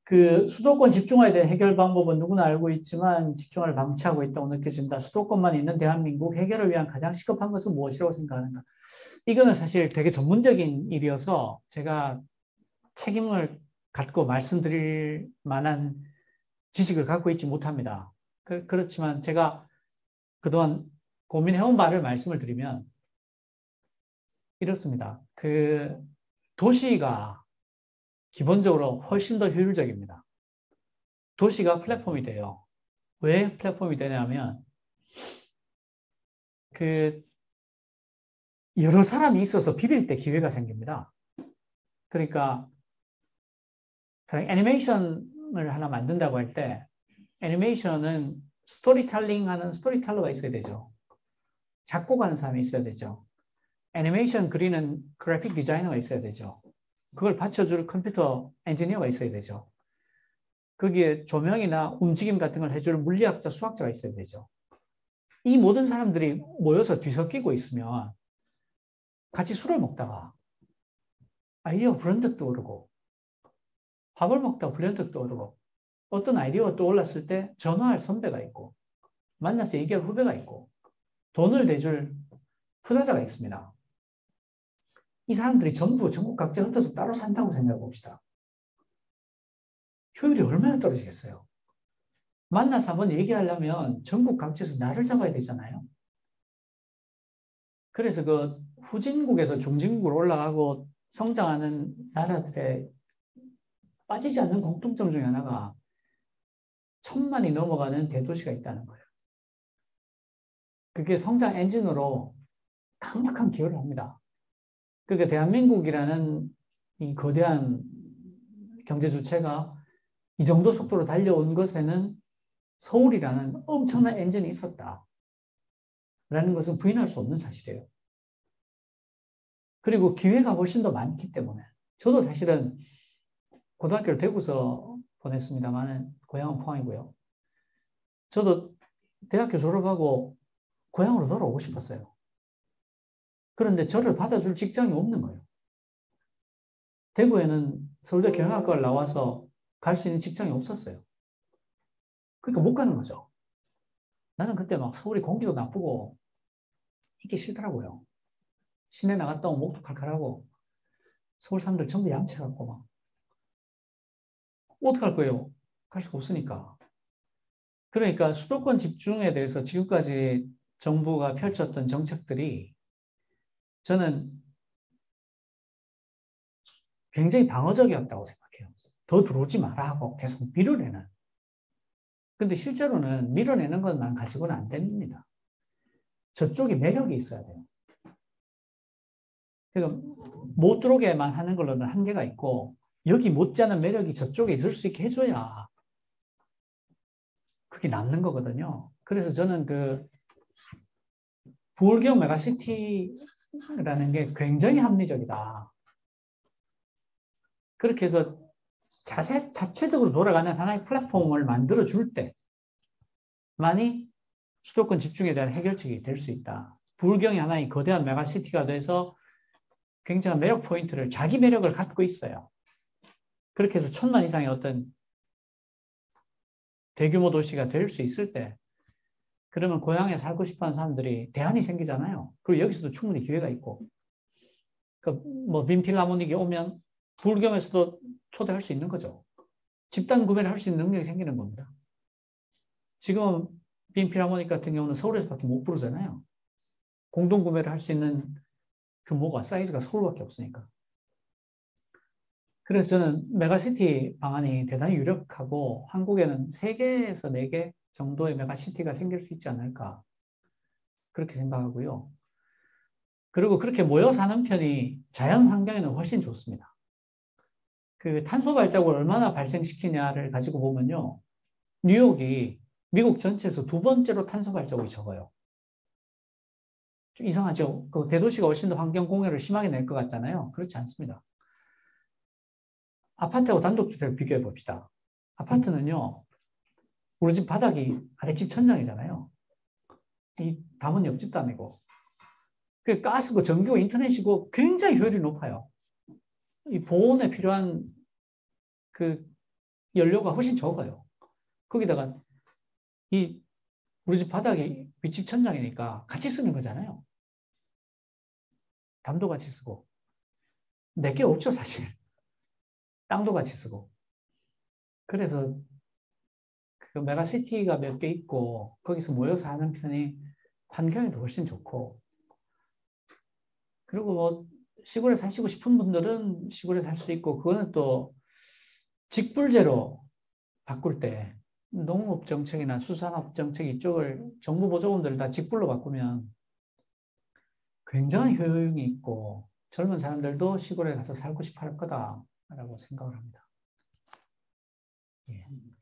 그 수도권 집중화에 대한 해결 방법은 누구나 알고 있지만 집중화를 방치하고 있다고 느껴진다. 수도권만 있는 대한민국 해결을 위한 가장 시급한 것은 무엇이라고 생각하는가? 이거는 사실 되게 전문적인 일이어서 제가 책임을 갖고 말씀드릴 만한 지식을 갖고 있지 못합니다. 그렇지만 제가 그동안 고민해온 바를 말씀을 드리면 이렇습니다. 그 도시가 기본적으로 훨씬 더 효율적입니다. 도시가 플랫폼이 돼요. 왜 플랫폼이 되냐면 그 여러 사람이 있어서 비빌 때 기회가 생깁니다. 그러니까 애니메이션을 하나 만든다고 할 때 애니메이션은 스토리텔링 하는 스토리텔러가 있어야 되죠. 작곡하는 사람이 있어야 되죠. 애니메이션 그리는 그래픽 디자이너가 있어야 되죠. 그걸 받쳐줄 컴퓨터 엔지니어가 있어야 되죠. 거기에 조명이나 움직임 같은 걸 해줄 물리학자, 수학자가 있어야 되죠. 이 모든 사람들이 모여서 뒤섞이고 있으면 같이 술을 먹다가 아이디어가 불현듯 떠오르고 밥을 먹다가 불현듯 떠오르고 어떤 아이디어가 떠올랐을 때 전화할 선배가 있고 만나서 얘기할 후배가 있고 돈을 내줄 투자자가 있습니다. 이 사람들이 전부 전국 각지에 흩어서 따로 산다고 생각해 봅시다. 효율이 얼마나 떨어지겠어요? 만나서 한번 얘기하려면 전국 각지에서 날을 잡아야 되잖아요. 그래서 그 후진국에서 중진국으로 올라가고 성장하는 나라들의 빠지지 않는 공통점 중에 하나가 1,000만이 넘어가는 대도시가 있다는 거예요. 그게 성장 엔진으로 강력한 기여를 합니다. 그러니까 대한민국이라는 이 거대한 경제 주체가 이 정도 속도로 달려온 것에는 서울이라는 엄청난 엔진이 있었다라는 것은 부인할 수 없는 사실이에요. 그리고 기회가 훨씬 더 많기 때문에 저도 사실은 고등학교를 대구서 보냈습니다만 고향은 포항이고요. 저도 대학교 졸업하고 고향으로 돌아오고 싶었어요. 그런데 저를 받아줄 직장이 없는 거예요. 대구에는 서울대 경영학과를 나와서 갈 수 있는 직장이 없었어요. 그러니까 못 가는 거죠. 나는 그때 막 서울이 공기도 나쁘고 있기 싫더라고요. 시내 나갔다 오면 목도 칼칼하고 서울 사람들 전부 얌체 같고 막 어떡할 거예요? 갈 수가 없으니까. 그러니까 수도권 집중에 대해서 지금까지 정부가 펼쳤던 정책들이 저는 굉장히 방어적이었다고 생각해요. 더 들어오지 마라 하고 계속 밀어내는. 근데 실제로는 밀어내는 것만 가지고는 안 됩니다. 저쪽에 매력이 있어야 돼요. 그러니까 못 들어오게만 하는 걸로는 한계가 있고 여기 못지않은 매력이 저쪽에 있을 수 있게 해줘야 그게 남는 거거든요. 그래서 저는 그 부울경 메가시티라는 게 굉장히 합리적이다. 그렇게 해서 자체적으로 돌아가는 하나의 플랫폼을 만들어줄 때만이 수도권 집중에 대한 해결책이 될 수 있다. 부울경이 하나의 거대한 메가시티가 돼서 굉장한 매력 포인트를, 자기 매력을 갖고 있어요. 그렇게 해서 1,000만 이상의 어떤 대규모 도시가 될 수 있을 때, 그러면 고향에 살고 싶어 하는 사람들이 대안이 생기잖아요. 그리고 여기서도 충분히 기회가 있고, 뭐, 빈필라모닉이 오면 부울경에서도 초대할 수 있는 거죠. 집단 구매를 할 수 있는 능력이 생기는 겁니다. 지금 빈필하모닉 같은 경우는 서울에서밖에 못 부르잖아요. 공동 구매를 할 수 있는 규모가 사이즈가 서울밖에 없으니까. 그래서 저는 메가시티 방안이 대단히 유력하고 한국에는 3개에서 4개 정도의 메가시티가 생길 수 있지 않을까 그렇게 생각하고요. 그리고 그렇게 모여 사는 편이 자연 환경에는 훨씬 좋습니다. 그 탄소 발자국을 얼마나 발생시키냐를 가지고 보면요. 뉴욕이 미국 전체에서 2번째로 탄소 발자국이 적어요. 좀 이상하죠? 그 대도시가 훨씬 더 환경 공해를 심하게 낼 것 같잖아요. 그렇지 않습니다. 아파트하고 단독주택을 비교해 봅시다. 아파트는요, 우리 집 바닥이 아랫집 천장이잖아요. 이 담은 옆집도 아니고. 그 가스고 전기고 인터넷이고 굉장히 효율이 높아요. 이 보온에 필요한 그 연료가 훨씬 적어요. 거기다가 우리 집 바닥이 윗집 천장이니까 같이 쓰는 거잖아요. 담도 같이 쓰고. 내게 없죠, 사실. 땅도 같이 쓰고. 그래서 그 메가시티가 몇 개 있고 거기서 모여서 하는 편이 환경에도 훨씬 좋고, 그리고 뭐 시골에 사시고 싶은 분들은 시골에 살 수 있고, 그거는 또 직불제로 바꿀 때 농업 정책이나 수산업 정책 이쪽을 정부 보조금들을 다 직불로 바꾸면 굉장한 효용이 있고 젊은 사람들도 시골에 가서 살고 싶어 할 거다라고 생각을 합니다. 예.